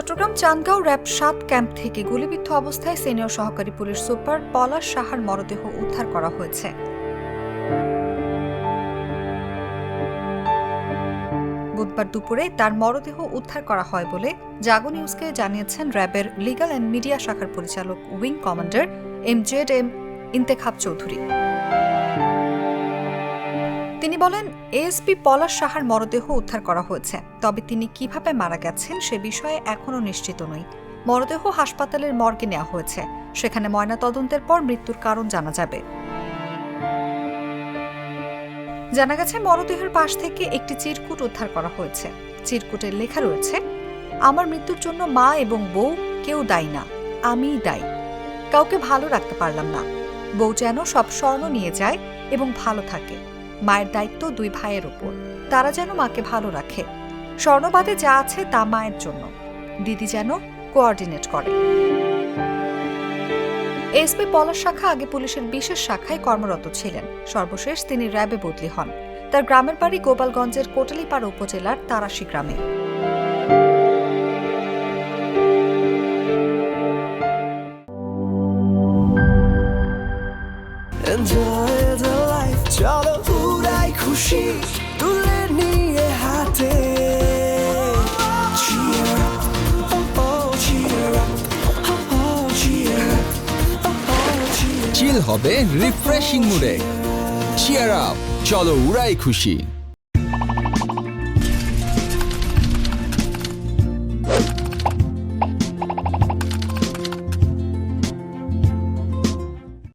Chittagong Chandgaon RAB ৭ camp থেকে গুলিবিদ্ধ অবস্থায় সিনিয়র সহকারী পুলিশ সুপার পলাশ সাহার মরদেহ উদ্ধার করা হয়েছে। বুধবার দুপুরে তার মরদেহ উদ্ধার করা হয় বলে জাগো নিউজকে জানিয়েছেন র্যাবের লিগ্যাল অ্যান্ড মিডিয়া শাখার পরিচালক wing commander M Intekhab Chowdhury. তিনি বলেন, এএসপি পলাশ সাহার মরদেহ উদ্ধার করা হয়েছে, তবে তিনি কিভাবে মারা গেছেন সে বিষয়ে এখনও নিশ্চিত নই। মরদেহ হাসপাতালের মর্গে নেওয়া হয়েছে, সেখানে ময়নাতদন্তের পর মৃত্যুর কারণ জানা যাবে। জানা গেছে মরদেহের পাশ থেকে একটি চিরকুট উদ্ধার করা হয়েছে। চিরকুটে লেখা রয়েছে, আমার মৃত্যুর জন্য মা এবং বউ কেউ দায়ী না, আমিই দায়ী। কাউকে ভালো রাখতে পারলাম না। বউ যেন সব স্বর্ণ নিয়ে যায় এবং ভালো থাকে। মায়ের দায়িত্ব 2 ভাইয়ের উপর, তারা যেন মাকে ভালো রাখে। স্বর্ণবাদে যা আছে তা মায়ের জন্য, দিদি যেন কোঅর্ডিনেট করে। এসপি পলাশ শাখা আগে পুলিশের বিশেষ শাখায় কর্মরত ছিলেন। সর্বশেষ তিনি র্যাবে বদলি হন। তার গ্রামের বাড়ি গোপালগঞ্জের কোটালীপাড়া উপজেলার তারাশী গ্রামে। চলো উড়াই খুশি তুলে নিয়ে হাতে, চিল হবে রিফ্রেশিং মুডে। চিয়ার আপ, চলো উড়াই খুশি।